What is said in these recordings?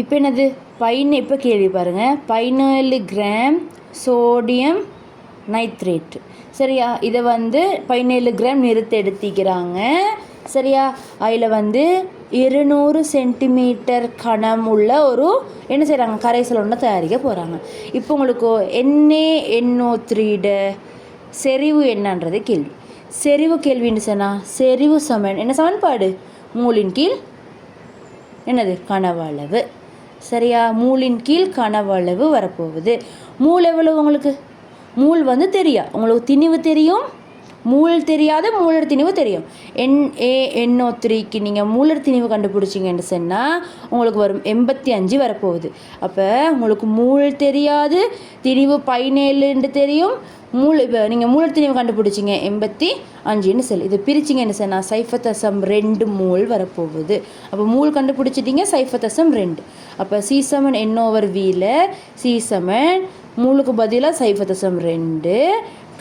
இப்போ என்னது இப்போ கேள்வி பாருங்கள், 17 கிராம் சோடியம் நைட்ரேட்டு. சரியா, இதை 17 கிராம் நிறுத்து எடுத்திக்கிறாங்க. சரியா, அதில் 200 சென்டிமீட்டர் கனம் உள்ள ஒரு என்ன செய்கிறாங்க, கரைசல் ஒன்று தயாரிக்க போகிறாங்க. இப்போ உங்களுக்கு NaNO3 செறிவு என்னன்றது கேள்வி. செறிவு கேள்வின்னு சொன்னால் செறிவு சமன் என்ன சமன்பாடு, மூலின் கீழ் என்னது கனவளவு. சரியா, மூலின் கீழ் கனவளவு வரப்போகுது. மூல் எவ்வளவு உங்களுக்கு, மூல் தெரியும், உங்களுக்கு திணிவு தெரியும், மூல் தெரியாது, மூலர் திணிவு தெரியும். NaNO3க்கு நீங்கள் மூலர் திணிவு கண்டுபிடிச்சிங்கன்னு சொன்னால் உங்களுக்கு வரும் 85 வரப்போகுது. அப்போ உங்களுக்கு மூல் தெரியாது, திணிவு 17 தெரியும், இப்போ நீங்கள் மூலர் திணிவு கண்டுபிடிச்சிங்க 85ன்னு சொல்லி இதை பிரிச்சிங்கன்னு சொன்னால் 0.2 மூல் வரப்போகுது. அப்போ மூல் கண்டுபிடிச்சிட்டிங்க 0.2. அப்போ C/N/Vயில் C= மூலுக்கு பதிலாக 0.2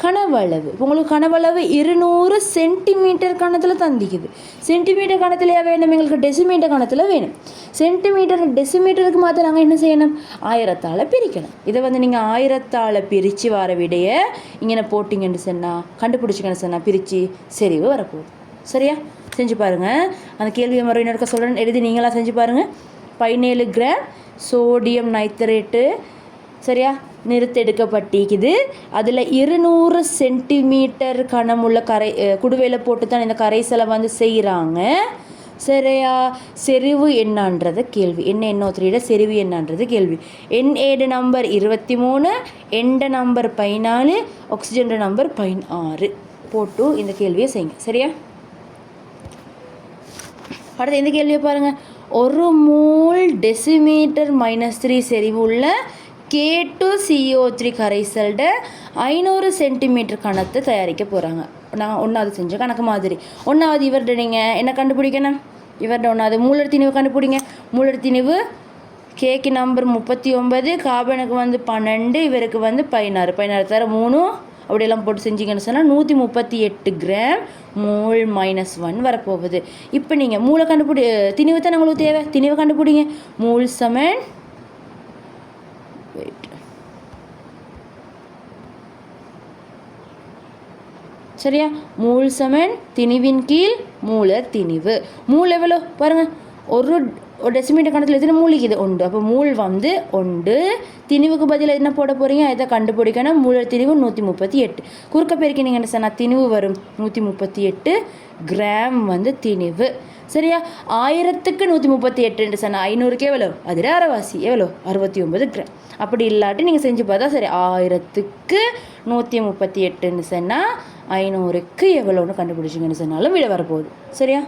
கனவளவு. இப்போ உங்களுக்கு கனவளவு 200 சென்டிமீட்டர் கணத்தில் தந்திக்குது. சென்டிமீட்டர் கணத்திலையா வேணும், எங்களுக்கு டெசிமீட்டர் கணத்தில் வேணும். சென்டிமீட்டர் டெசிமீட்டருக்கு மாற்ற நாங்கள் என்ன செய்யணும், 1000ஆல் பிரிக்கணும். இதை நீங்கள் 1000ஆல் பிரித்து வர விடைய இங்கே போட்டிங்கன்னு சொன்னால் கண்டுபிடிச்சிங்கன்னு சொன்னால் பிரித்து செறிவு வரப்போகுது. சரியா, செஞ்சு பாருங்கள். அந்த கேள்வியை மறுபடியும் இருக்க சொல்கிறேன், எழுதி நீங்களாக செஞ்சு பாருங்கள். 17 கிராம் சோடியம் நைட்ரேட்டு சரியா நிறுத்தெடுக்கப்பட்டிக்குது. அதில் 200 சென்டிமீட்டர் கனமுள்ள குடுவையில் போட்டு தான் இந்த கரைசலை செய்கிறாங்க. சரியா, செறிவு என்னன்றது கேள்வி. NaNO3 செறிவு என்னன்றது கேள்வி. Na number 23, N number 14, oxygen number 16 போட்டு இந்த கேள்வியை செய்யுங்க. சரியா, அடுத்து இந்த கேள்வியை பாருங்கள். 1 மோல் டெசிமீட்டர் -3 செறிவு உள்ள K2CO3 கரைசல்ட 500 சென்டிமீட்டர் கணத்தை தயாரிக்க போகிறாங்க. நான் 1வது செஞ்ச கணக்கு மாதிரி. 1வது இவர்கிட்ட நீங்கள் என்ன கண்டுபிடிக்கணும், இவர்கிட்ட 1வது மூலர் திணிவு கண்டுபிடிங்க. மூலர் திணிவு கேக்கு நம்பர் 39, கார்பனுக்கு 12, இவருக்கு 16 தர 3 அப்படியெல்லாம் போட்டு செஞ்சிங்கன்னு சொன்னால் 138 கிராம் மோல் -1 வரப்போகுது. இப்போ நீங்கள் மூளை திணிவு தான் உங்களுக்கு தேவை, திணிவு கண்டுபிடிங்க. மூல் சமன் சரியா, மூல் சமன் திணிவின் கீழ் மூலர் திணிவு. மூல் எவ்வளோ பாருங்கள், ஒரு டெசிமீட்டர் கணத்தில் எத்தனை மூலிக்குது, 1. அப்போ மூல் 1, திணிவுக்கு பதிலாக என்ன போட போகிறீங்க, இதை கண்டுபிடிக்கணும். மூலர் திணிவு 138. குறுக்க பெருக்கினீங்கன்னு சொன்னால் திணிவு வரும் 138 கிராம் திணிவு. சரியா, 1000க்கு 138 சொன்னால் 500க்கு எவ்வளோ, அதில் அரைவாசி எவ்வளோ, 69 கிராம். அப்படி இல்லாட்டி நீங்கள் செஞ்சு பார்த்தா சரி, 1000க்கு 138 சொன்னால் 500க்கு எவ்வளோன்னு கண்டுபிடிச்சிங்கன்னு சொன்னாலும் விட வரப்போகுது. சரியா.